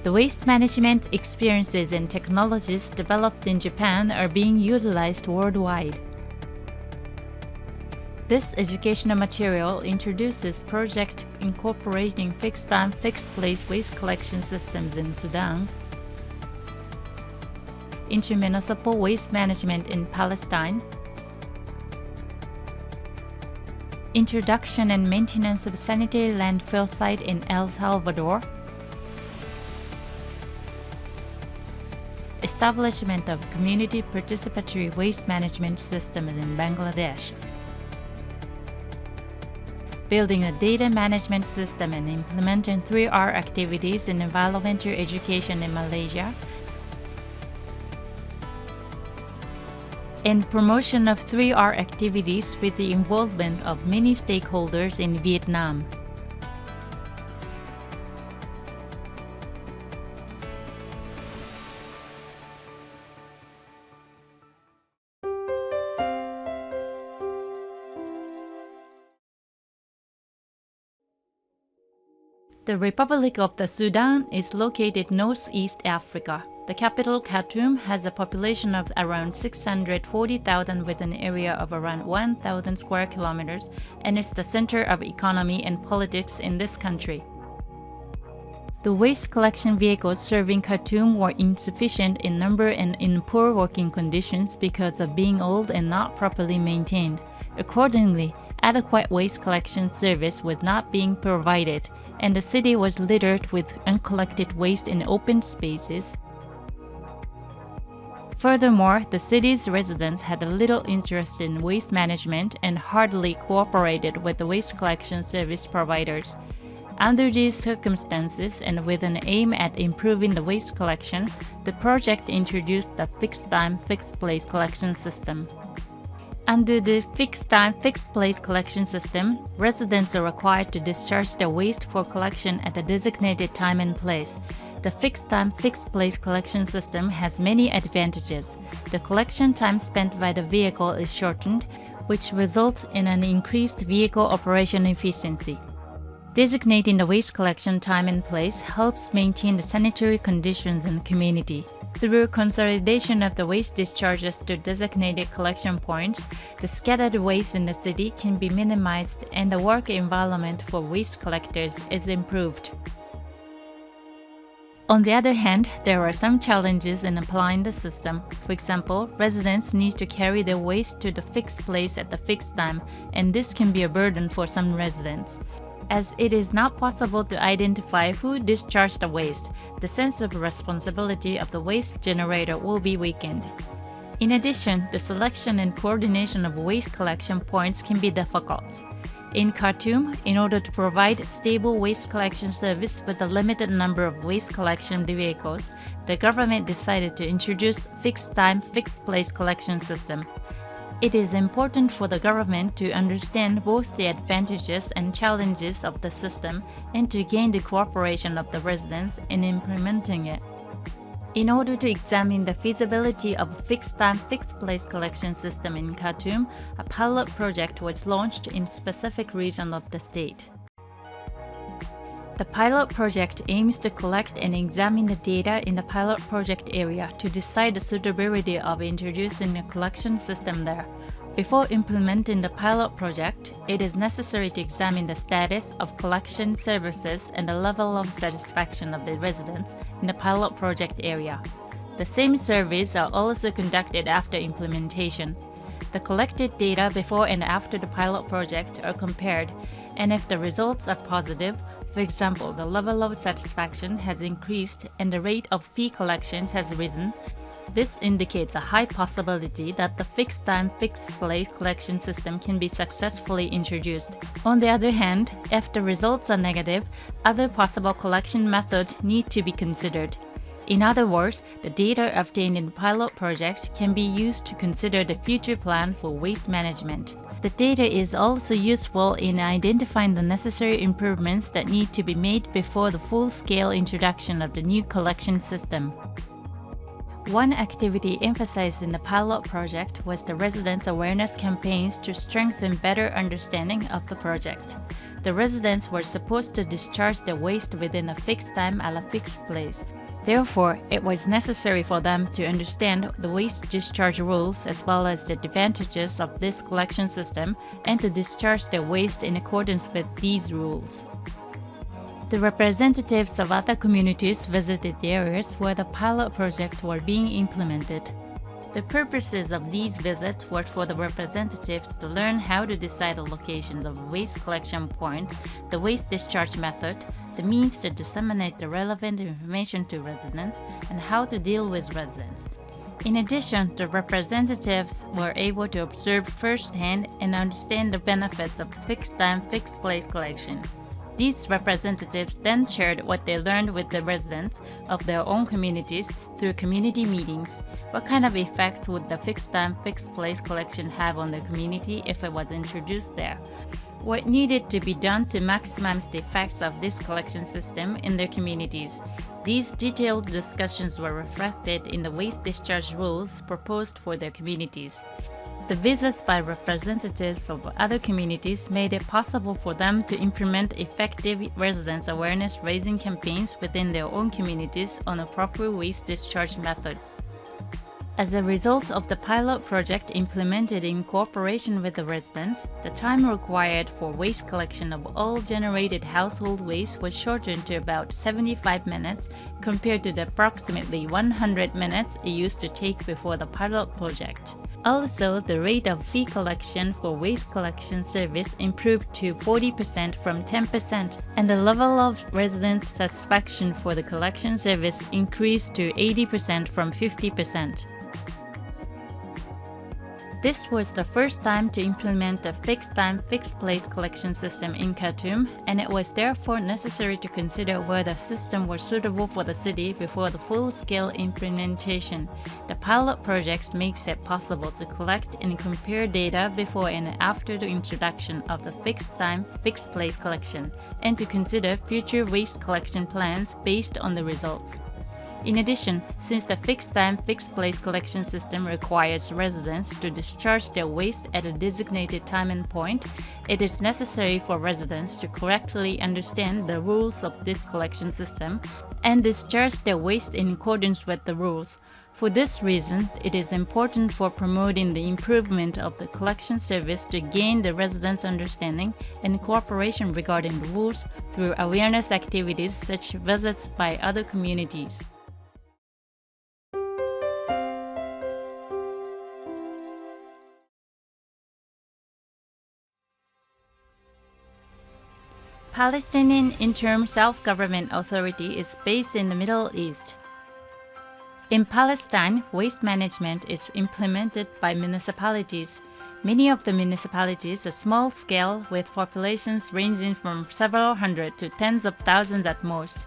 The waste management experiences and technologies developed in Japan are being utilized worldwide. This educational material introduces projects incorporating fixed-time, fixed-place waste collection systems in Sudan, inter-municipal waste management in Palestine, introduction and maintenance of sanitary landfill site in El Salvador, establishment of community participatory waste management systems in Bangladesh, building a data management system and implementing 3R activities in environmental education in Malaysia, and promotion of 3R activities with the involvement of many stakeholders in Vietnam. The Republic of Sudan is located northeast Africa. The capital, Khartoum, has a population of around 640,000 with an area of around 1,000 square kilometers and is the center of economy and politics in this country. The waste collection vehicles serving Khartoum were insufficient in number and in poor working conditions because of being old and not properly maintained. Accordingly, adequate waste collection service was not being provided, and the city was littered with uncollected waste in open spaces. Furthermore, the city's residents had little interest in waste management and hardly cooperated with the waste collection service providers. Under these circumstances, and with an aim at improving the waste collection, the project introduced the fixed-time, fixed-place collection system. Under the fixed-time, fixed-place collection system, residents are required to discharge their waste for collection at a designated time and place. The fixed-time, fixed-place collection system has many advantages. The collection time spent by the vehicle is shortened, which results in an increased vehicle operation efficiency. Designating the waste collection time and place helps maintain the sanitary conditions in the community. Through consolidation of the waste discharges to designated collection points, the scattered waste in the city can be minimized and the work environment for waste collectors is improved. On the other hand, there are some challenges in applying the system. For example, residents need to carry their waste to the fixed place at the fixed time, and this can be a burden for some residents. As it is not possible to identify who discharged the waste, the sense of responsibility of the waste generator will be weakened. In addition, the selection and coordination of waste collection points can be difficult. In Khartoum, in order to provide stable waste collection service with a limited number of waste collection vehicles, the government decided to introduce fixed-time, fixed-place collection system. It is important for the government to understand both the advantages and challenges of the system and to gain the cooperation of the residents in implementing it. In order to examine the feasibility of a fixed-time, fixed-place collection system in Khartoum, a pilot project was launched in a specific region of the state. The pilot project aims to collect and examine the data in the pilot project area to decide the suitability of introducing a collection system there. Before implementing the pilot project, it is necessary to examine the status of collection services and the level of satisfaction of the residents in the pilot project area. The same surveys are also conducted after implementation. The collected data before and after the pilot project are compared, and if the results are positive, for example, the level of satisfaction has increased and the rate of fee collections has risen, this indicates a high possibility that the fixed-time, fixed-place collection system can be successfully introduced. On the other hand, if the results are negative, other possible collection methods need to be considered. In other words, the data obtained in the pilot project can be used to consider the future plan for waste management. The data is also useful in identifying the necessary improvements that need to be made before the full-scale introduction of the new collection system. One activity emphasized in the pilot project was the residents' awareness campaigns to strengthen better understanding of the project. The residents were supposed to discharge their waste within a fixed time at a fixed place. Therefore, it was necessary for them to understand the waste discharge rules as well as the advantages of this collection system and to discharge their waste in accordance with these rules. The representatives of other communities visited the areas where the pilot project were being implemented. The purposes of these visits were for the representatives to learn how to decide the locations of waste collection points, the waste discharge method, the means to disseminate the relevant information to residents, and how to deal with residents. In addition, the representatives were able to observe firsthand and understand the benefits of fixed-time, fixed-place collection. These representatives then shared what they learned with the residents of their own communities through community meetings. What kind of effects would the fixed-time, fixed-place collection have on the community if it was introduced there? What needed to be done to maximize the effects of this collection system in their communities? These detailed discussions were reflected in the waste discharge rules proposed for their communities. The visits by representatives of other communities made it possible for them to implement effective residents' awareness-raising campaigns within their own communities on appropriate waste discharge methods. As a result of the pilot project implemented in cooperation with the residents, the time required for waste collection of all generated household waste was shortened to about 75 minutes compared to the approximately 100 minutes it used to take before the pilot project. Also, the rate of fee collection for waste collection service improved to 40% from 10%, and the level of resident satisfaction for the collection service increased to 80% from 50%. This was the first time to implement a fixed-time, fixed-place collection system in Khartoum, and it was therefore necessary to consider whether the system was suitable for the city before the full-scale implementation. The pilot project makes it possible to collect and compare data before and after the introduction of the fixed-time, fixed-place collection, and to consider future waste collection plans based on the results. In addition, since the fixed-time, fixed-place collection system requires residents to discharge their waste at a designated time and point, it is necessary for residents to correctly understand the rules of this collection system and discharge their waste in accordance with the rules. For this reason, it is important for promoting the improvement of the collection service to gain the residents' understanding and cooperation regarding the rules through awareness activities such as visits by other communities. Palestinian Interim Self-Government Authority is based in the Middle East. In Palestine, waste management is implemented by municipalities. Many of the municipalities are small-scale with populations ranging from several hundred to tens of thousands at most.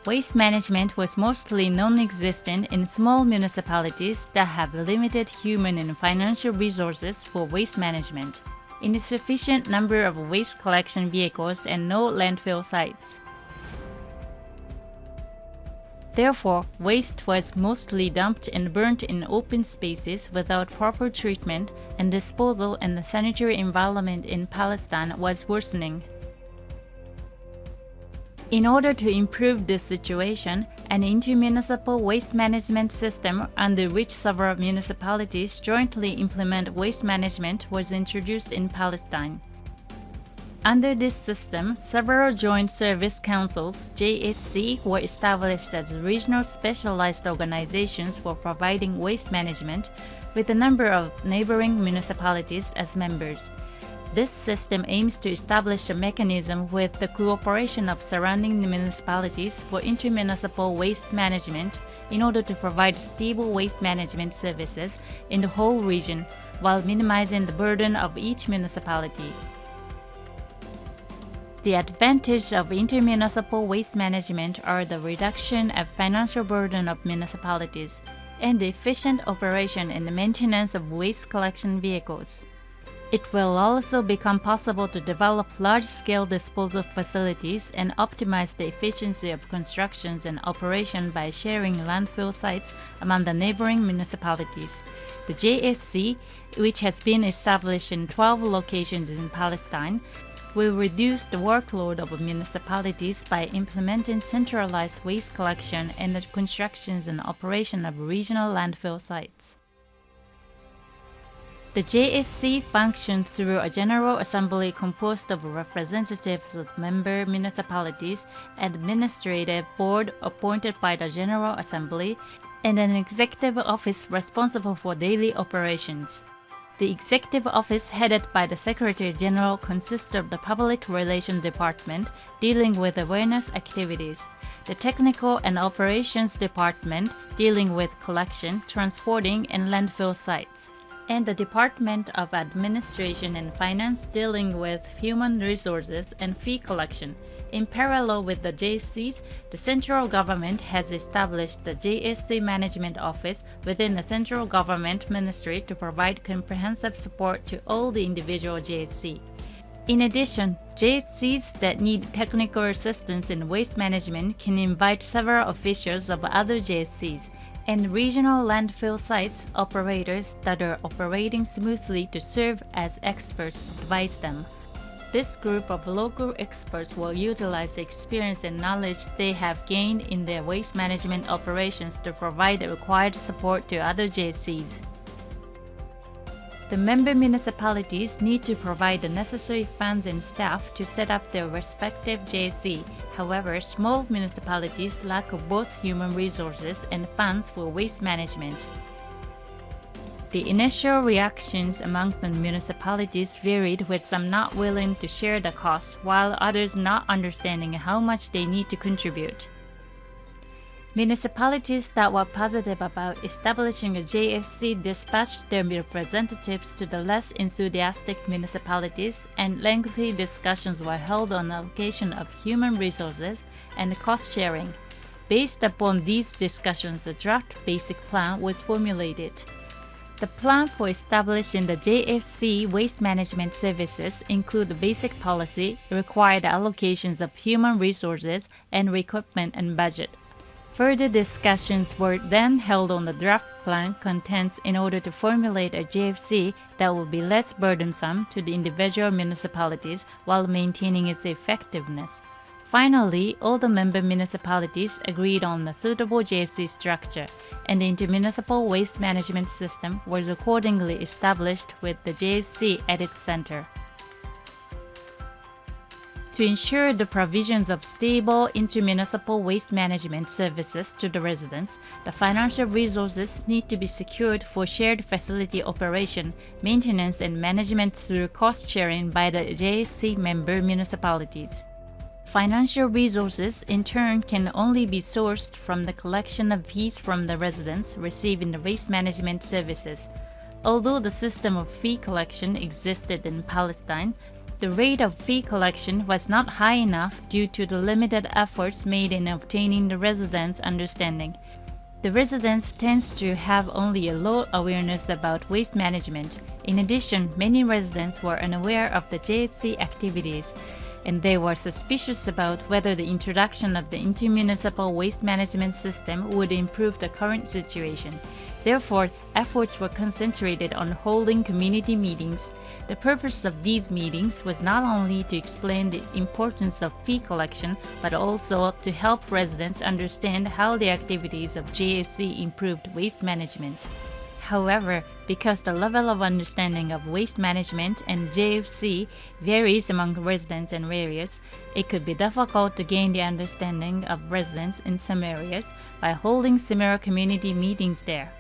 Waste management was mostly non-existent in small municipalities that have limited human and financial resources for waste management, insufficient number of waste collection vehicles, and no landfill sites. Therefore, waste was mostly dumped and burnt in open spaces without proper treatment, and disposal and the sanitary environment in Palestine was worsening. In order to improve this situation, an inter-municipal waste management system under which several municipalities jointly implement waste management was introduced in Palestine. Under this system, several joint service councils (JSC) were established as regional specialized organizations for providing waste management, with a number of neighboring municipalities as members. This system aims to establish a mechanism with the cooperation of surrounding municipalities for inter-municipal waste management in order to provide stable waste management services in the whole region while minimizing the burden of each municipality. The advantage of inter-municipal waste management are the reduction of financial burden of municipalities and the efficient operation and the maintenance of waste collection vehicles. It will also become possible to develop large-scale disposal facilities and optimize the efficiency of constructions and operation by sharing landfill sites among the neighboring municipalities. The JSC, which has been established in 12 locations in Palestine, will reduce the workload of municipalities by implementing centralized waste collection and the constructions and operation of regional landfill sites. The JSC functions through a General Assembly composed of representatives of member municipalities, an administrative board appointed by the General Assembly, and an executive office responsible for daily operations. The executive office headed by the Secretary General consists of the Public Relations Department dealing with awareness activities, the Technical and Operations Department dealing with collection, transporting, and landfill sites, and the Department of Administration and Finance dealing with human resources and fee collection. In parallel with the JSCs, the central government has established the JSC Management Office within the central government ministry to provide comprehensive support to all the individual JSC. In addition, JSCs that need technical assistance in waste management can invite several officials of other JSCs and regional landfill sites operators that are operating smoothly to serve as experts to advise them. This group of local experts will utilize the experience and knowledge they have gained in their waste management operations to provide the required support to other JSCs. The member municipalities need to provide the necessary funds and staff to set up their respective JSC. However, small municipalities lack both human resources and funds for waste management. The initial reactions among the municipalities varied, with some not willing to share the costs, while others not understanding how much they need to contribute. Municipalities that were positive about establishing a JFC dispatched their representatives to the less enthusiastic municipalities, and lengthy discussions were held on allocation of human resources and cost sharing. Based upon these discussions, a draft basic plan was formulated. The plan for establishing the JFC waste management services include the basic policy, required allocations of human resources, and equipment and budget. Further discussions were then held on the draft plan contents in order to formulate a JFC that will be less burdensome to the individual municipalities while maintaining its effectiveness. Finally, all the member municipalities agreed on a suitable JSC structure, and the inter-municipal waste management system was accordingly established with the JSC at its center. To ensure the provisions of stable inter-municipal waste management services to the residents, the financial resources need to be secured for shared facility operation, maintenance, and management through cost sharing by the JSC member municipalities. Financial resources, in turn, can only be sourced from the collection of fees from the residents receiving the waste management services. Although the system of fee collection existed in Palestine, the rate of fee collection was not high enough due to the limited efforts made in obtaining the residents' understanding. The residents tend to have only a low awareness about waste management. In addition, many residents were unaware of the JSC activities, and they were suspicious about whether the introduction of the inter-municipal waste management system would improve the current situation. Therefore, efforts were concentrated on holding community meetings. The purpose of these meetings was not only to explain the importance of fee collection, but also to help residents understand how the activities of JFC improved waste management. However, because the level of understanding of waste management and JFC varies among residents and areas, it could be difficult to gain the understanding of residents in some areas by holding similar community meetings there.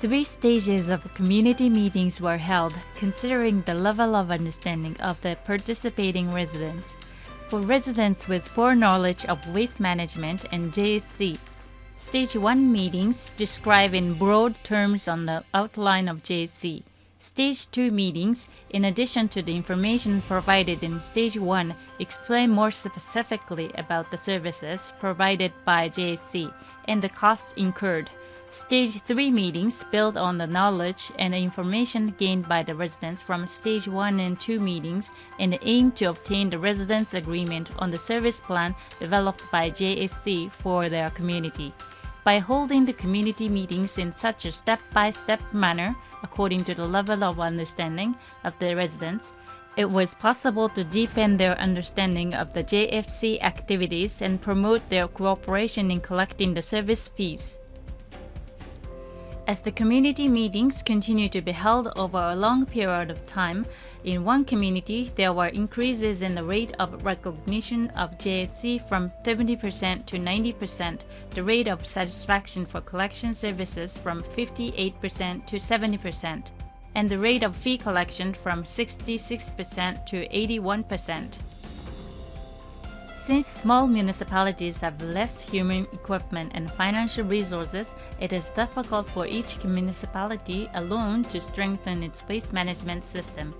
3 stages of community meetings were held, considering the level of understanding of the participating residents. For residents with poor knowledge of waste management and JSC, Stage 1 meetings describe in broad terms on the outline of JSC. Stage 2 meetings, in addition to the information provided in Stage 1, explain more specifically about the services provided by JSC and the costs incurred. Stage 3 meetings build on the knowledge and information gained by the residents from Stage 1 and 2 meetings and aim to obtain the residents' agreement on the service plan developed by JSC for their community. By holding the community meetings in such a step-by-step manner, according to the level of understanding of the residents, It was possible to deepen their understanding of the JFC activities and promote their cooperation in collecting the service fees. As the community meetings continue to be held over a long period of time, in one community there were increases in the rate of recognition of JSC from 70% to 90%, the rate of satisfaction for collection services from 58% to 70%, and the rate of fee collection from 66% to 81%. Since small municipalities have less human equipment and financial resources, it is difficult for each municipality alone to strengthen its waste management system.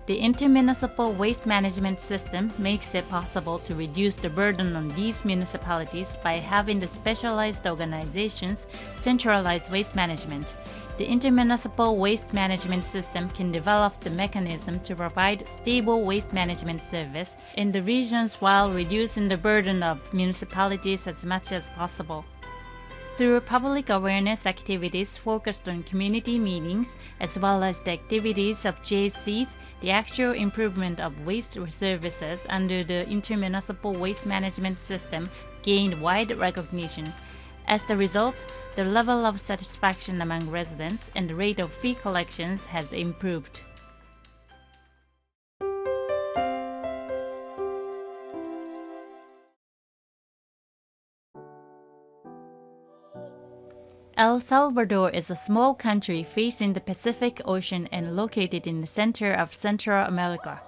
The inter-municipal waste management system makes it possible to reduce the burden on these municipalities by having the specialized organizations centralize waste management. The inter-municipal waste management system can develop the mechanism to provide stable waste management service in the regions while reducing the burden of municipalities as much as possible. Through public awareness activities focused on community meetings, as well as the activities of JCs, the actual improvement of waste services under the inter-municipal waste management system gained wide recognition. As the result, the level of satisfaction among residents and the rate of fee collections has improved. El Salvador is a small country facing the Pacific Ocean and located in the center of Central America.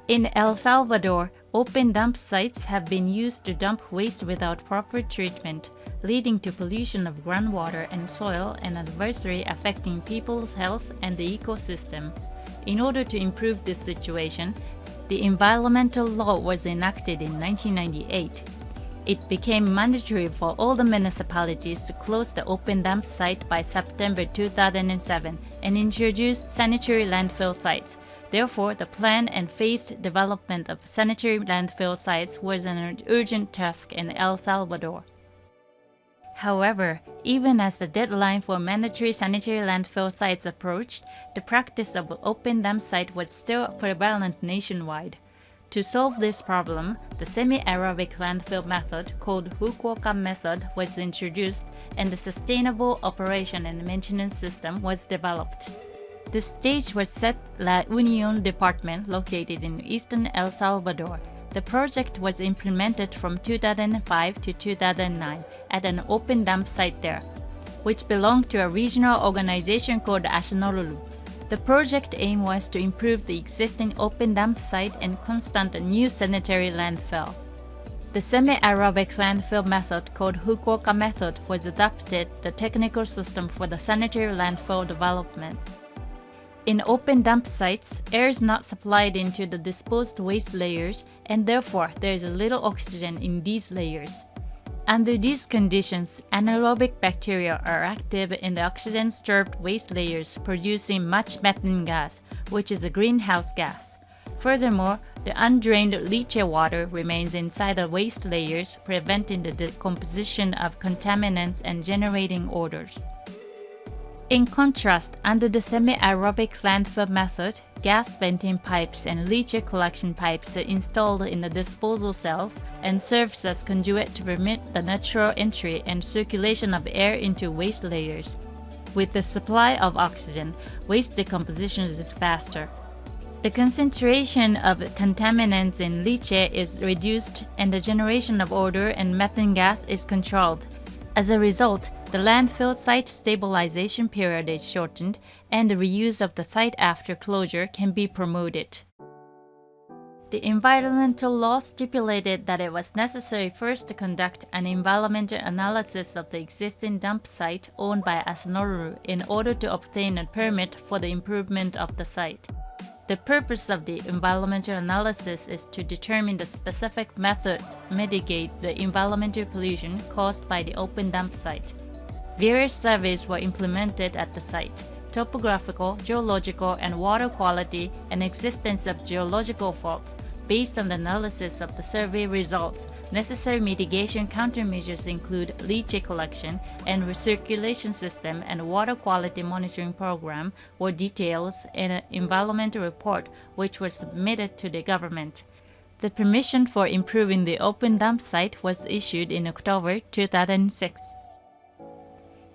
In El Salvador, open dump sites have been used to dump waste without proper treatment, leading to pollution of groundwater and soil and adversely affecting people's health and the ecosystem. In order to improve this situation, the environmental law was enacted in 1998. It became mandatory for all the municipalities to close the open dump site by September 2007 and introduced sanitary landfill sites. Therefore, the planned and phased development of sanitary landfill sites was an urgent task in El Salvador. However, even as the deadline for mandatory sanitary landfill sites approached, the practice of open dump site was still prevalent nationwide. To solve this problem, the semi-aerobic landfill method called Fukuoka method was introduced and the sustainable operation and maintenance system was developed. The stage was set La Union department located in eastern El Salvador. The project was implemented from 2005 to 2009 at an open dump site there, which belonged to a regional organization called Asnorulu. The project aim was to improve the existing open dump site and construct a new sanitary landfill. The semi-aerobic landfill method called Fukuoka method was adopted the technical system for the sanitary landfill development. In open dump sites, air is not supplied into the disposed waste layers and therefore there is little oxygen in these layers. Under these conditions, anaerobic bacteria are active in the oxygen-starved waste layers, producing much methane gas, which is a greenhouse gas. Furthermore, the undrained leachate water remains inside the waste layers, preventing the decomposition of contaminants and generating odors. In contrast, under the semi-aerobic landfill method, gas venting pipes and leachate collection pipes are installed in the disposal cells and serves as conduit to permit the natural entry and circulation of air into waste layers. With the supply of oxygen, waste decomposition is faster. The concentration of contaminants in leachate is reduced and the generation of odor and methane gas is controlled. As a result, the landfill site stabilization period is shortened and the reuse of the site after closure can be promoted. The environmental law stipulated that it was necessary first to conduct an environmental analysis of the existing dump site owned by Asnorulu in order to obtain a permit for the improvement of the site. The purpose of the environmental analysis is to determine the specific method to mitigate the environmental pollution caused by the open dump site. Various surveys were implemented at the site: topographical, geological, and water quality and existence of geological faults, Based on the analysis of the survey results, necessary mitigation countermeasures include leachate collection and recirculation system and water quality monitoring program were details in an environmental report which was submitted to the government. The permission for improving the open dump site was issued in October 2006.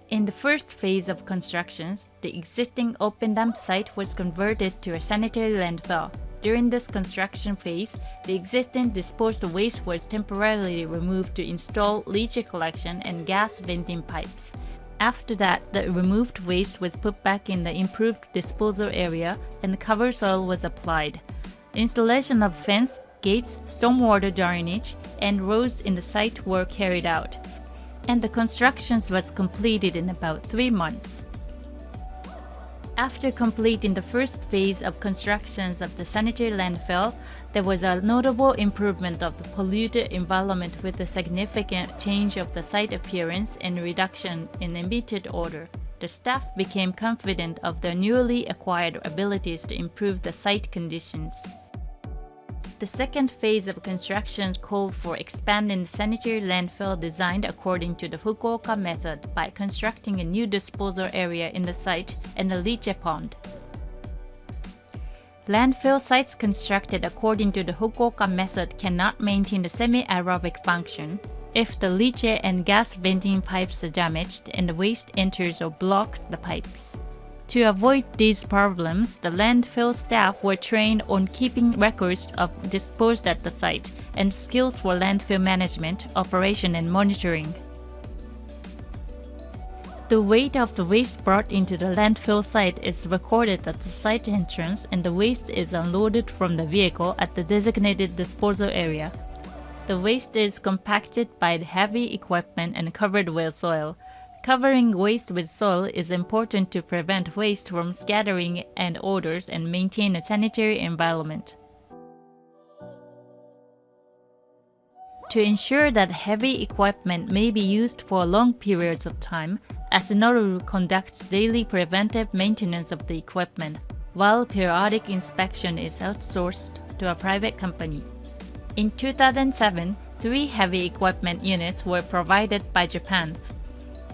In the first phase of constructions, the existing open dump site was converted to a sanitary landfill. During this construction phase, the existing disposed waste was temporarily removed to install leachate collection and gas venting pipes. After that, the removed waste was put back in the improved disposal area and cover soil was applied. Installation of fence, gates, stormwater drainage, and roads in the site were carried out, and the constructions was completed in about 3 months. After completing the first phase of constructions of the sanitary landfill, there was a notable improvement of the polluted environment with a significant change of the site appearance and reduction in emitted odor. The staff became confident of their newly acquired abilities to improve the site conditions. The second phase of construction called for expanding the sanitary landfill designed according to the Fukuoka method by constructing a new disposal area in the site and a leachate pond. Landfill sites constructed according to the Fukuoka method cannot maintain the semi-aerobic function if the leachate and gas venting pipes are damaged and the waste enters or blocks the pipes. To avoid these problems, the landfill staff were trained on keeping records of disposed at the site and skills for landfill management, operation, and monitoring. The weight of the waste brought into the landfill site is recorded at the site entrance and the waste is unloaded from the vehicle at the designated disposal area. The waste is compacted by the heavy equipment and covered with soil. Covering waste with soil is important to prevent waste from scattering and odors and maintain a sanitary environment. To ensure that heavy equipment may be used for long periods of time, Asinoru conducts daily preventive maintenance of the equipment, while periodic inspection is outsourced to a private company. In 2007, 3 heavy equipment units were provided by Japan.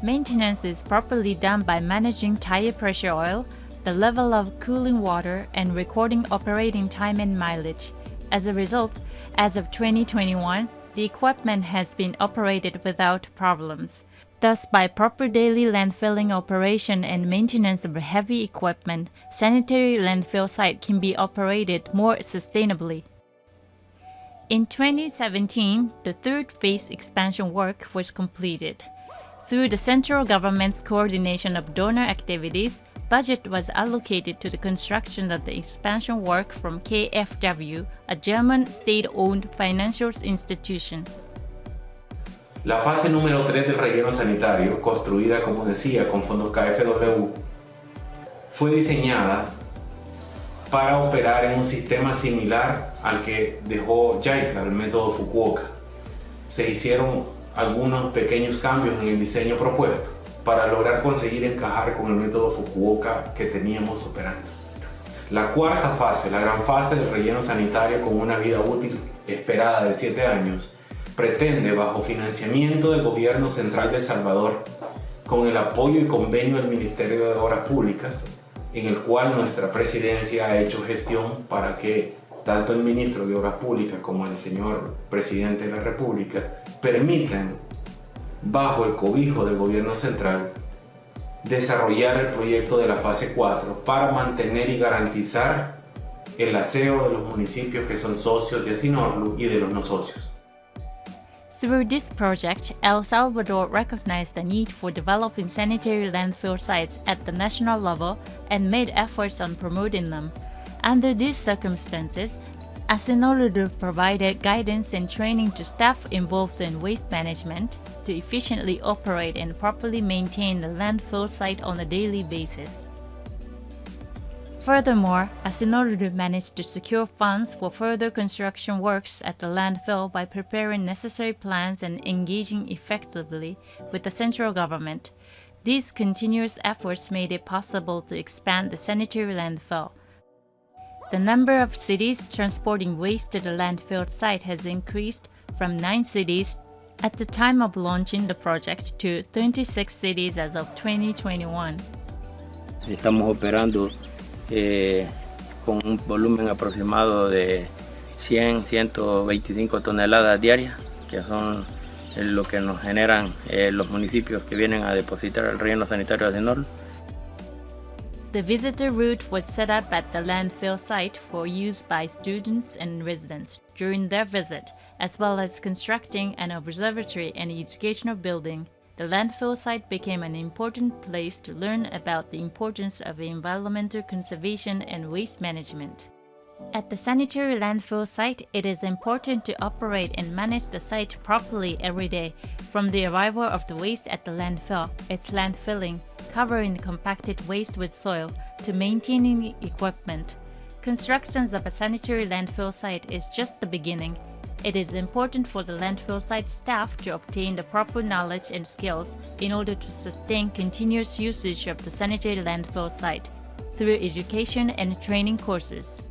Maintenance is properly done by managing tire pressure oil, the level of cooling water, and recording operating time and mileage. As a result, as of 2021, the equipment has been operated without problems. Thus, by proper daily landfilling operation and maintenance of heavy equipment, sanitary landfill site can be operated more sustainably. In 2017, the third phase expansion work was completed. Through the central government's coordination of donor activities, budget was allocated to the construction of the expansion work from KfW, a German state-owned financial institution. La fase número 3 del relleno sanitario, construida como decía con fondos KfW, fue diseñada para operar en un sistema similar al que dejó JICA, el método Fukuoka. Se hicieron algunos pequeños cambios en el diseño propuesto para lograr conseguir encajar con el método Fukuoka que teníamos operando. La cuarta fase, la gran fase del relleno sanitario con una vida útil esperada de 7 años, pretende, bajo financiamiento del Gobierno Central de El Salvador, con el apoyo y convenio del Ministerio de Obras Públicas, en el cual nuestra presidencia ha hecho gestión para que tanto el ministro de Obras Públicas como el señor presidente de la República permitan, bajo el cobijo del gobierno central, desarrollar el proyecto de la fase 4 para mantener y garantizar el aseo de los municipios que son socios de Asinorlu y de los no socios. Through this project, El Salvador recognized the need for developing sanitary landfill sites at the national level and made efforts on promoting them. Under these circumstances, Asinoru provided guidance and training to staff involved in waste management to efficiently operate and properly maintain the landfill site on a daily basis. Furthermore, Asinoru managed to secure funds for further construction works at the landfill by preparing necessary plans and engaging effectively with the central government. These continuous efforts made it possible to expand the sanitary landfill. The number of cities transporting waste to the landfill site has increased from 9 cities at the time of launching the project to 26 cities as of 2021. Estamos operando con un volumen aproximado de 125 toneladas diarias, que son lo que nos generan los municipios que vienen a depositar el relleno sanitario de Adenol. The visitor route was set up at the landfill site for use by students and residents during their visit, as well as constructing an observatory and educational building. The landfill site became an important place to learn about the importance of environmental conservation and waste management. At the sanitary landfill site, it is important to operate and manage the site properly every day, from the arrival of the waste at the landfill, its landfilling, covering the compacted waste with soil, to maintaining equipment. Construction of a sanitary landfill site is just the beginning. It is important for the landfill site staff to obtain the proper knowledge and skills in order to sustain continuous usage of the sanitary landfill site through education and training courses.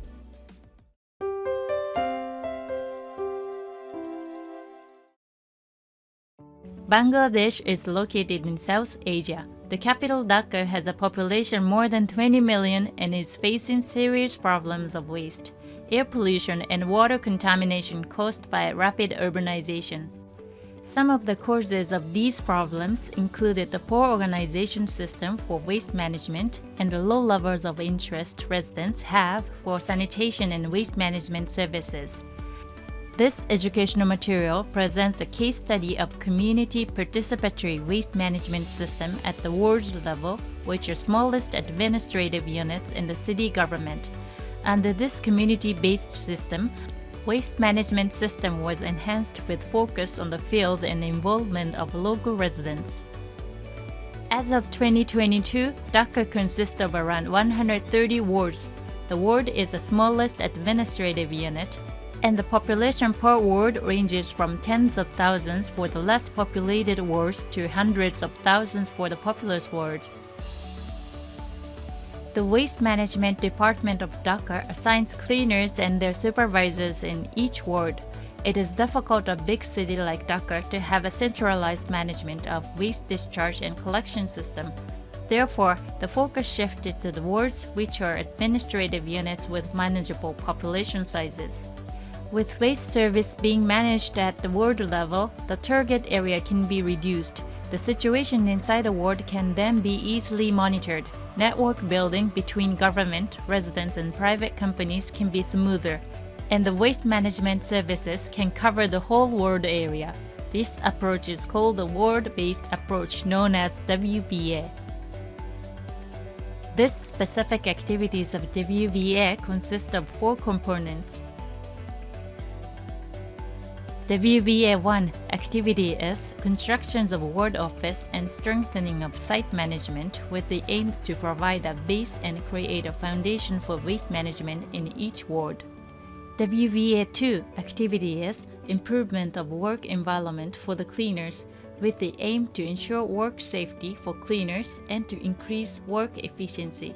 Bangladesh is located in South Asia. The capital Dhaka has a population more than 20 million and is facing serious problems of waste, air pollution, and water contamination caused by rapid urbanization. Some of the causes of these problems included the poor organization system for waste management and the low levels of interest residents have for sanitation and waste management services. This educational material presents a case study of community participatory waste management system at the ward level, which are smallest administrative units in the city government. Under this community-based system, waste management system was enhanced with focus on the field and involvement of local residents. As of 2022, Dhaka consists of around 130 wards. The ward is the smallest administrative unit, and the population per ward ranges from tens of thousands for the less populated wards to hundreds of thousands for the populous wards. The Waste Management Department of Dhaka assigns cleaners and their supervisors in each ward. It is difficult in a big city like Dhaka to have a centralized management of waste discharge and collection system. Therefore, the focus shifted to the wards, which are administrative units with manageable population sizes. With waste service being managed at the ward level, the target area can be reduced. The situation inside a ward can then be easily monitored. Network building between government, residents, and private companies can be smoother, and the waste management services can cover the whole ward area. This approach is called the ward-based approach, known as WBA. This specific activities of WBA consist of 4 components. WBA1 activity is constructions of ward office and strengthening of site management with the aim to provide a base and create a foundation for waste management in each ward. WBA2 activity is improvement of work environment for the cleaners with the aim to ensure work safety for cleaners and to increase work efficiency.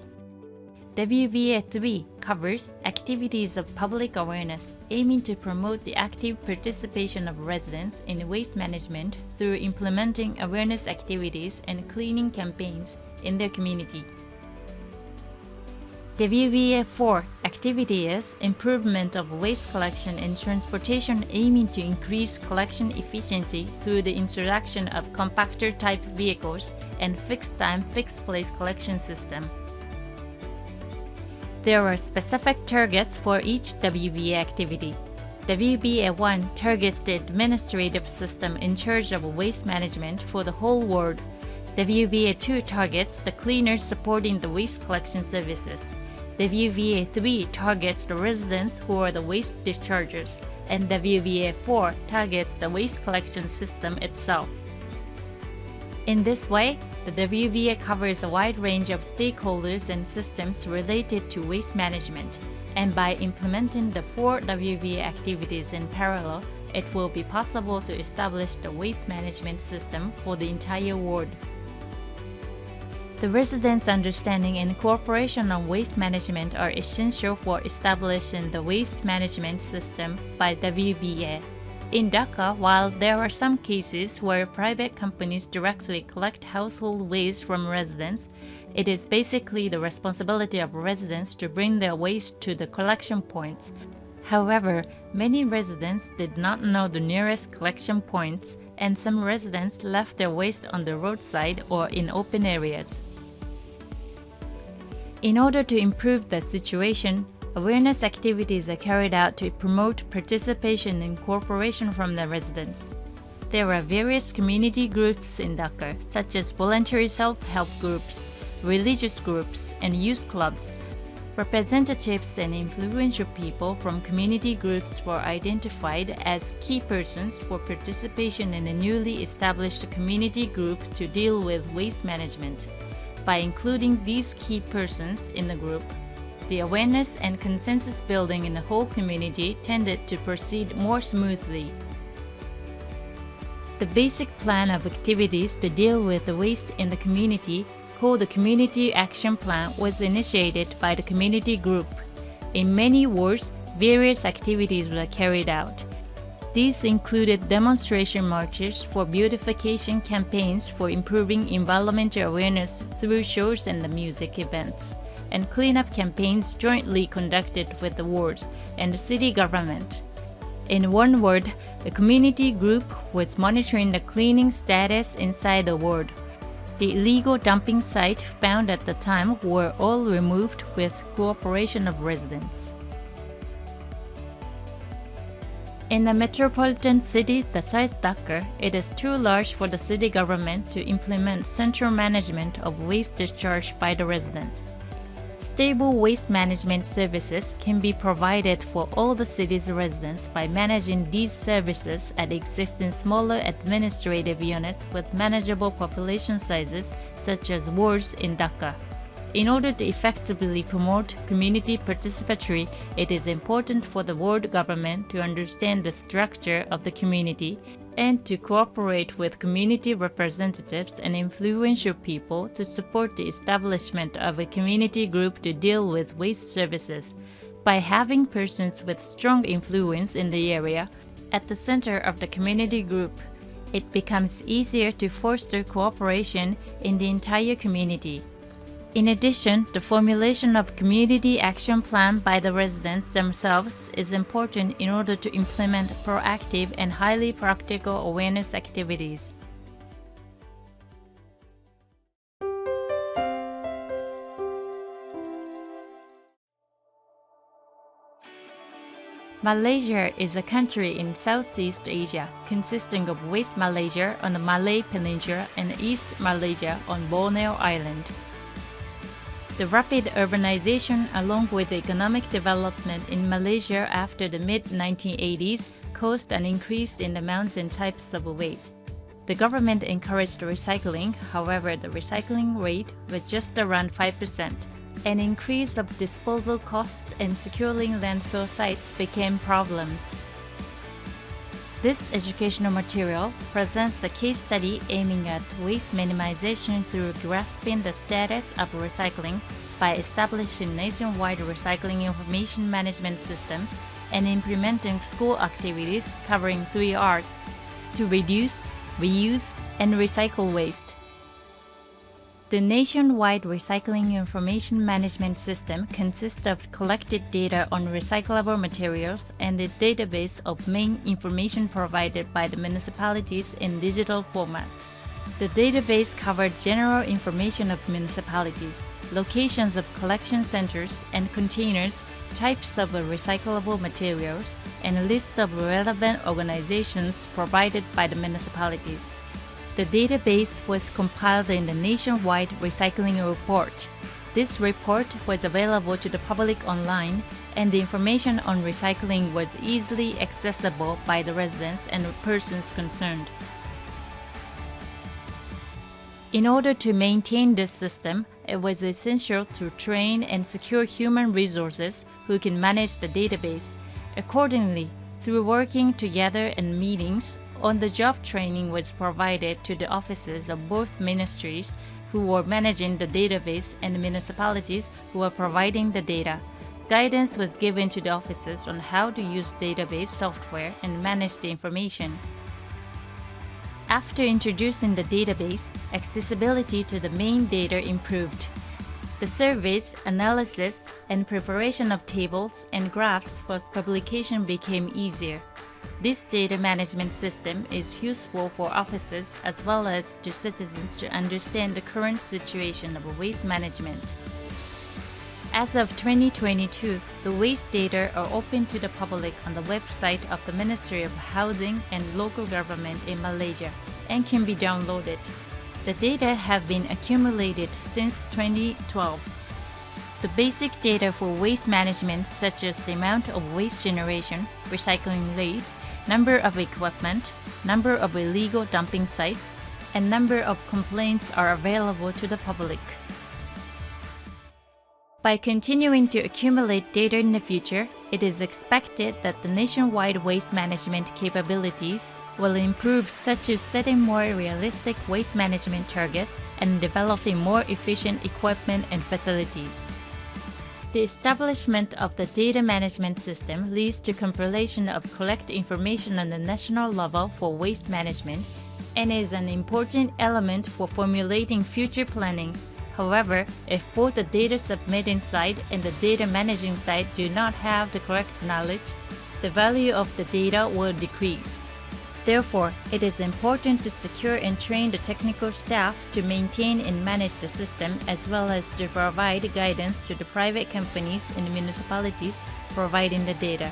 WBA3 covers activities of public awareness, aiming to promote the active participation of residents in waste management through implementing awareness activities and cleaning campaigns in their community. WBA4 activity is improvement of waste collection and transportation, aiming to increase collection efficiency through the introduction of compactor-type vehicles and fixed-time, fixed-place collection system. There are specific targets for each WBA activity. WBA1 targets the administrative system in charge of waste management for the whole ward. WBA2 targets the cleaners supporting the waste collection services. WBA3 targets the residents who are the waste dischargers, and WBA4 targets the waste collection system itself. In this way, the WBA covers a wide range of stakeholders and systems related to waste management, and by implementing the 4 WBA activities in parallel, it will be possible to establish the waste management system for the entire ward. The residents' understanding and cooperation on waste management are essential for establishing the waste management system by WBA. In Dhaka, while there are some cases where private companies directly collect household waste from residents, it is basically the responsibility of residents to bring their waste to the collection points. However, many residents did not know the nearest collection points, and some residents left their waste on the roadside or in open areas. In order to improve the situation, awareness activities are carried out to promote participation and cooperation from the residents. There are various community groups in Dhaka, such as voluntary self-help groups, religious groups, and youth clubs. Representatives and influential people from community groups were identified as key persons for participation in a newly established community group to deal with waste management. By including these key persons in the group, the awareness and consensus building in the whole community tended to proceed more smoothly. The basic plan of activities to deal with the waste in the community, called the Community Action Plan, was initiated by the community group. In many wards, various activities were carried out. These included demonstration marches for beautification campaigns for improving environmental awareness through shows and music events, and cleanup campaigns jointly conducted with the wards and the city government. In one ward, the community group was monitoring the cleaning status inside the ward. The illegal dumping site found at the time were all removed with cooperation of residents. In a metropolitan city the size Dhaka, it is too large for the city government to implement central management of waste discharge by the residents. Stable waste management services can be provided for all the city's residents by managing these services at existing smaller administrative units with manageable population sizes, such as wards in Dhaka. In order to effectively promote community participatory, it is important for the ward government to understand the structure of the community and to cooperate with community representatives and influential people to support the establishment of a community group to deal with waste services. By having persons with strong influence in the area at the center of the community group, it becomes easier to foster cooperation in the entire community. In addition, the formulation of community action plan by the residents themselves is important in order to implement proactive and highly practical awareness activities. Malaysia is a country in Southeast Asia consisting of West Malaysia on the Malay Peninsula and East Malaysia on Borneo Island. The rapid urbanization along with the economic development in Malaysia after the mid-1980s caused an increase in the amounts and types of waste. The government encouraged recycling, however the recycling rate was just around 5%. An increase of disposal costs and securing landfill sites became problems. This educational material presents a case study aiming at waste minimization through grasping the status of recycling by establishing nationwide recycling information management system and implementing school activities covering 3 R's to reduce, reuse, and recycle waste. The nationwide recycling information management system consists of collected data on recyclable materials and a database of main information provided by the municipalities in digital format. The database covered general information of municipalities, locations of collection centers and containers, types of recyclable materials, and a list of relevant organizations provided by the municipalities. The database was compiled in the Nationwide Recycling Report. This report was available to the public online, and the information on recycling was easily accessible by the residents and persons concerned. In order to maintain this system, it was essential to train and secure human resources who can manage the database. Accordingly, through working together and meetings, on-the-job training was provided to the offices of both ministries who were managing the database and the municipalities who were providing the data. Guidance was given to the officers on how to use database software and manage the information. After introducing the database, accessibility to the main data improved. The surveys, analysis, and preparation of tables and graphs for publication became easier. This data management system is useful for officers as well as to citizens to understand the current situation of waste management. As of 2022, the waste data are open to the public on the website of the Ministry of Housing and Local Government in Malaysia and can be downloaded. The data have been accumulated since 2012. The basic data for waste management, such as the amount of waste generation, recycling rate, number of equipment, number of illegal dumping sites, and number of complaints are available to the public. By continuing to accumulate data in the future, it is expected that the nationwide waste management capabilities will improve, such as setting more realistic waste management targets and developing more efficient equipment and facilities. The establishment of the data management system leads to compilation of correct information on the national level for waste management and is an important element for formulating future planning. However, if both the data submitting side and the data managing side do not have the correct knowledge, the value of the data will decrease. Therefore, it is important to secure and train the technical staff to maintain and manage the system as well as to provide guidance to the private companies and the municipalities providing the data.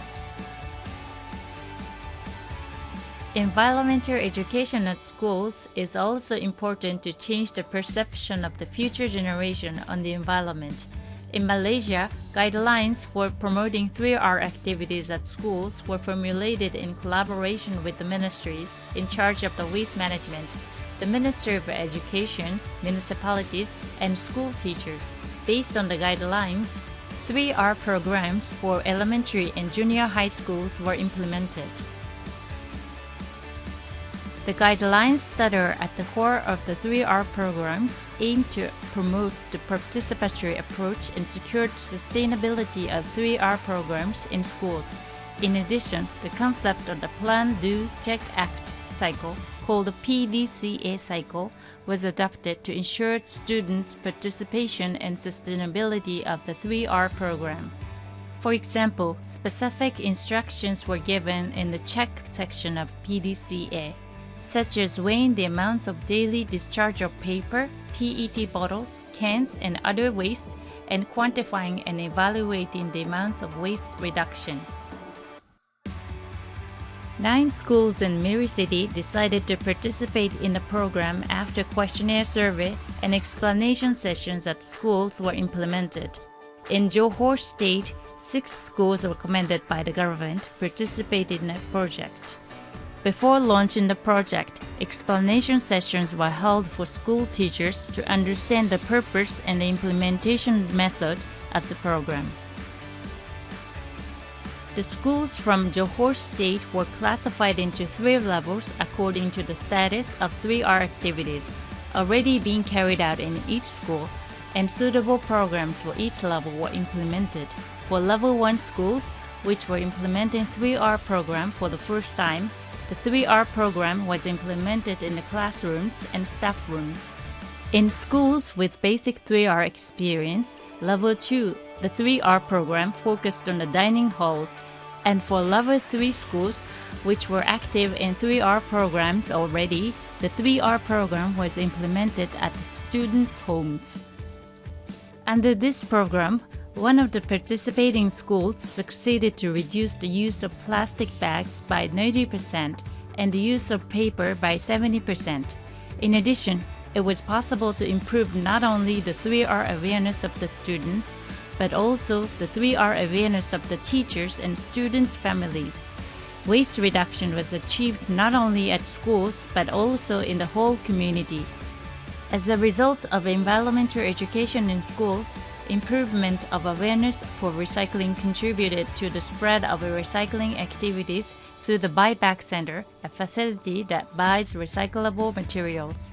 Environmental education at schools is also important to change the perception of the future generation on the environment. In Malaysia, guidelines for promoting 3R activities at schools were formulated in collaboration with the ministries in charge of the waste management, the Ministry of Education, municipalities, and school teachers. Based on the guidelines, 3R programs for elementary and junior high schools were implemented. The guidelines that are at the core of the 3R programs aim to promote the participatory approach and secure the sustainability of 3R programs in schools. In addition, the concept of the Plan, Do, Check, Act cycle, called the PDCA cycle, was adopted to ensure students' participation and sustainability of the 3R program. For example, specific instructions were given in the Check section of PDCA, such as weighing the amounts of daily discharge of paper, PET bottles, cans, and other wastes, and quantifying and evaluating the amounts of waste reduction. 9 schools in Miri City decided to participate in the program after questionnaire survey and explanation sessions at schools were implemented. In Johor State, 6 schools recommended by the government participated in the project. Before launching the project, explanation sessions were held for school teachers to understand the purpose and the implementation method of the program. The schools from Johor State were classified into 3 levels according to the status of 3R activities already being carried out in each school, and suitable programs for each level were implemented. For Level 1 schools, which were implementing 3R program for the first time, the 3R program was implemented in the classrooms and staff rooms. In schools with basic 3R experience, Level 2, the 3R program focused on the dining halls, and for Level 3 schools, which were active in 3R programs already, the 3R program was implemented at the students' homes. Under this program, one of the participating schools succeeded to reduce the use of plastic bags by 90% and the use of paper by 70%. In addition, it was possible to improve not only the 3R awareness of the students, but also the 3R awareness of the teachers and students' families. Waste reduction was achieved not only at schools, but also in the whole community. As a result of environmental education in schools, improvement of awareness for recycling contributed to the spread of recycling activities through the Buyback Center, a facility that buys recyclable materials.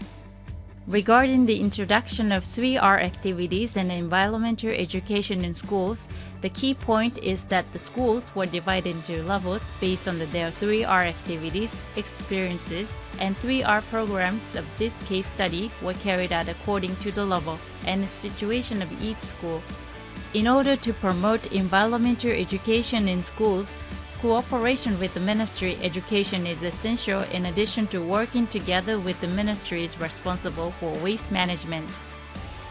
Regarding the introduction of 3R activities and environmental education in schools, the key point is that the schools were divided into levels based on their 3R activities, experiences, and 3R programs of this case study were carried out according to the level and the situation of each school. In order to promote environmental education in schools, cooperation with the Ministry Education is essential in addition to working together with the ministries responsible for waste management.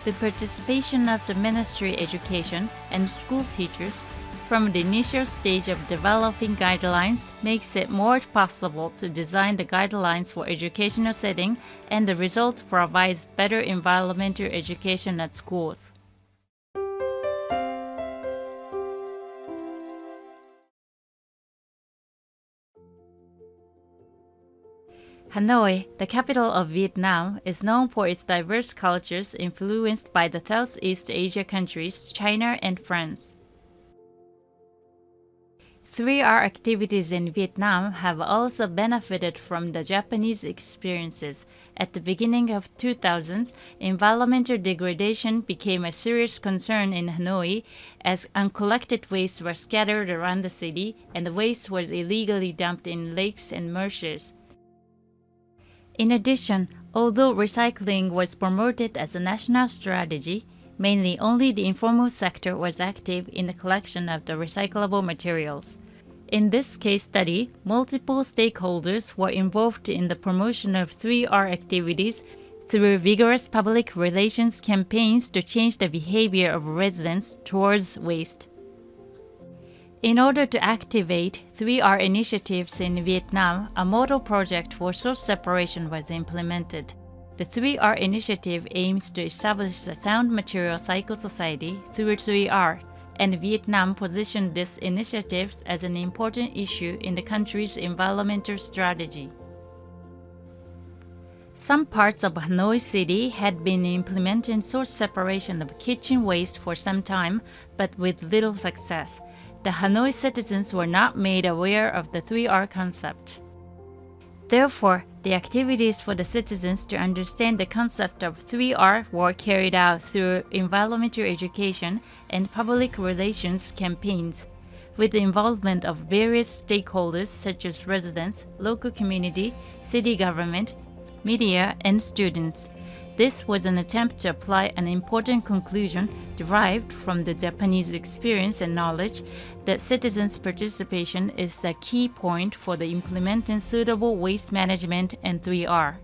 The participation of the Ministry Education and school teachers from the initial stage of developing guidelines makes it more possible to design the guidelines for educational setting, and the result provides better environmental education at schools. Hanoi, the capital of Vietnam, is known for its diverse cultures influenced by the Southeast Asia countries, China and France. 3R activities in Vietnam have also benefited from the Japanese experiences. At the beginning of 2000s, environmental degradation became a serious concern in Hanoi as uncollected waste were scattered around the city and the waste was illegally dumped in lakes and marshes. In addition, although recycling was promoted as a national strategy, mainly only the informal sector was active in the collection of the recyclable materials. In this case study, multiple stakeholders were involved in the promotion of 3R activities through vigorous public relations campaigns to change the behavior of residents towards waste. In order to activate 3R initiatives in Vietnam, a model project for source separation was implemented. The 3R initiative aims to establish a sound material cycle society through 3R, and Vietnam positioned this initiative as an important issue in the country's environmental strategy. Some parts of Hanoi City had been implementing source separation of kitchen waste for some time, but with little success. The Hanoi citizens were not made aware of the 3R concept. Therefore, the activities for the citizens to understand the concept of 3R were carried out through environmental education and public relations campaigns, with the involvement of various stakeholders such as residents, local community, city government, media, and students. This was an attempt to apply an important conclusion derived from the Japanese experience and knowledge that citizens' participation is the key point for the implementing suitable waste management and 3R.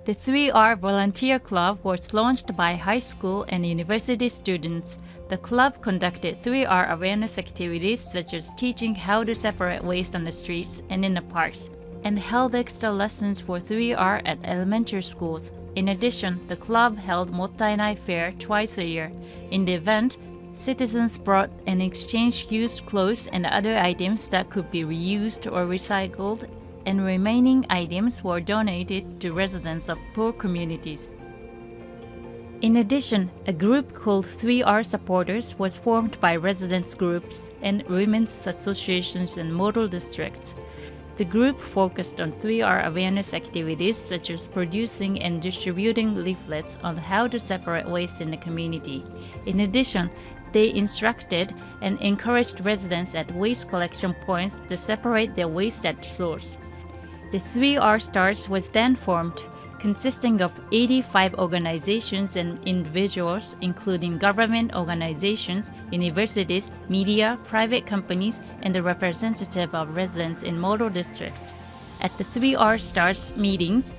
The 3R Volunteer Club was launched by high school and university students. The club conducted 3R awareness activities such as teaching how to separate waste on the streets and in the parks, and held extra lessons for 3R at elementary schools. In addition, the club held Mottainai Fair twice a year. In the event, citizens brought and exchanged used clothes and other items that could be reused or recycled, and remaining items were donated to residents of poor communities. In addition, a group called 3R Supporters was formed by residents groups and women's associations and model districts. The group focused on 3R awareness activities such as producing and distributing leaflets on how to separate waste in the community. In addition, they instructed and encouraged residents at waste collection points to separate their waste at source. The 3R Stars was then formed, consisting of 85 organizations and individuals, including government organizations, universities, media, private companies, and the representative of residents in model districts. At the 3R Stars meetings,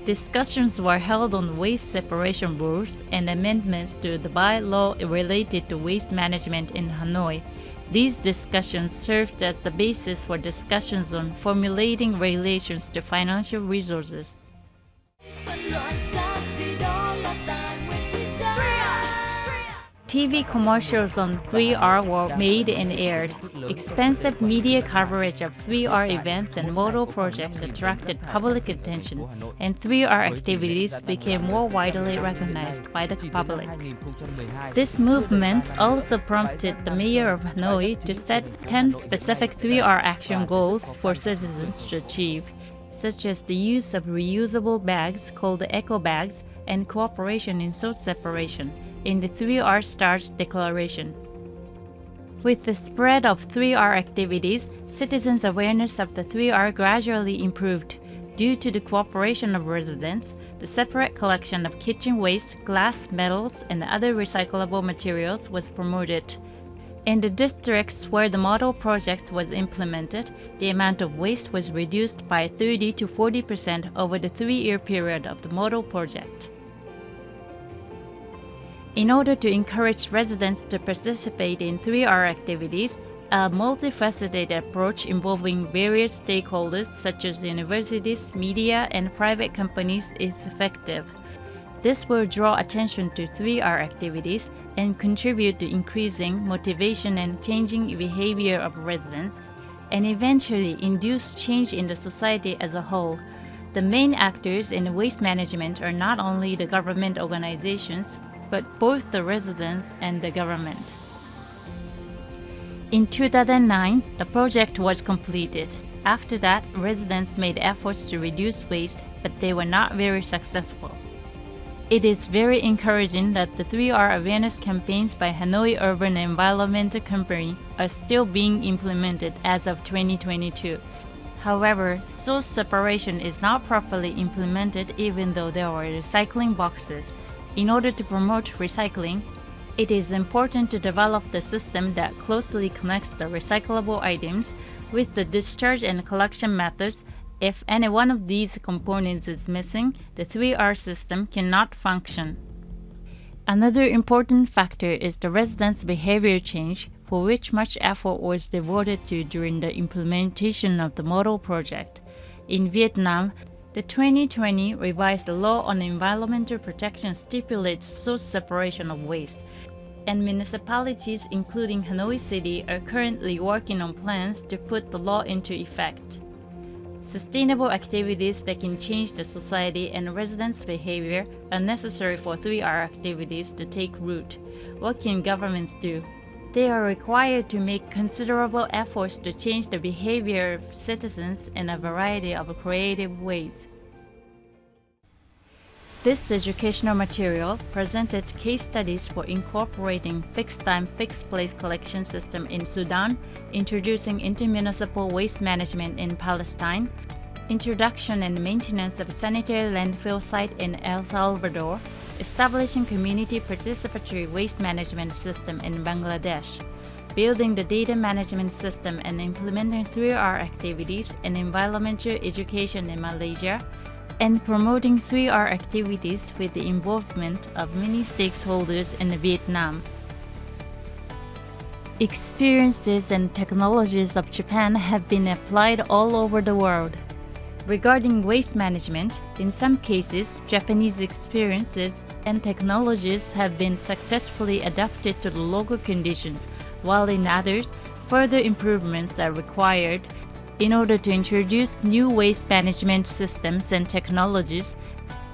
discussions were held on waste separation rules and amendments to the bylaw related to waste management in Hanoi. These discussions served as the basis for discussions on formulating regulations to financial resources. TV commercials on 3R were made and aired. Expensive media coverage of 3R events and model projects attracted public attention, and 3R activities became more widely recognized by the public. This movement also prompted the mayor of Hanoi to set 10 specific 3R action goals for citizens to achieve, such as the use of reusable bags called eco bags, and cooperation in source separation in the 3R STARS Declaration. With the spread of 3R activities, citizens' awareness of the 3R gradually improved. Due to the cooperation of residents, the separate collection of kitchen waste, glass, metals, and other recyclable materials was promoted. In the districts where the model project was implemented, the amount of waste was reduced by 30 to 40% over the 3-year period of the model project. In order to encourage residents to participate in 3R activities, a multifaceted approach involving various stakeholders such as universities, media, and private companies is effective. This will draw attention to 3R activities and contribute to increasing motivation and changing behavior of residents, and eventually induce change in the society as a whole. The main actors in waste management are not only the government organizations, but both the residents and the government. In 2009, the project was completed. After that, residents made efforts to reduce waste, but they were not very successful. It is very encouraging that the 3R awareness campaigns by Hanoi Urban Environmental Company are still being implemented as of 2022. However, source separation is not properly implemented even though there are recycling boxes. In order to promote recycling, it is important to develop the system that closely connects the recyclable items with the discharge and collection methods. If any one of these components is missing, the 3R system cannot function. Another important factor is the residents' behavior change, for which much effort was devoted to during the implementation of the model project. In Vietnam, the 2020 revised law on environmental protection stipulates source separation of waste, and municipalities including Hanoi City are currently working on plans to put the law into effect. Sustainable activities that can change the society and residents' behavior are necessary for 3R activities to take root. What can governments do? They are required to make considerable efforts to change the behavior of citizens in a variety of creative ways. This educational material presented case studies for incorporating fixed-time, fixed-place collection system in Sudan, introducing inter-municipal waste management in Palestine, introduction and maintenance of sanitary landfill site in El Salvador, establishing community participatory waste management system in Bangladesh, building the data management system and implementing 3R activities in environmental education in Malaysia, and promoting 3R activities with the involvement of many stakeholders in Vietnam. Experiences and technologies of Japan have been applied all over the world. Regarding waste management, in some cases, Japanese experiences and technologies have been successfully adapted to the local conditions, while in others, further improvements are required. In order to introduce new waste management systems and technologies,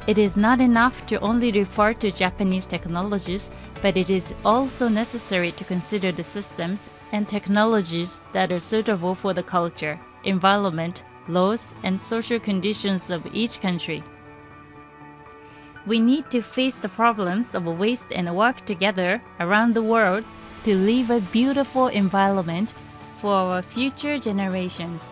it is not enough to only refer to Japanese technologies, but it is also necessary to consider the systems and technologies that are suitable for the culture, environment, laws, and social conditions of each country. We need to face the problems of waste and work together around the world to leave a beautiful environment for our future generations.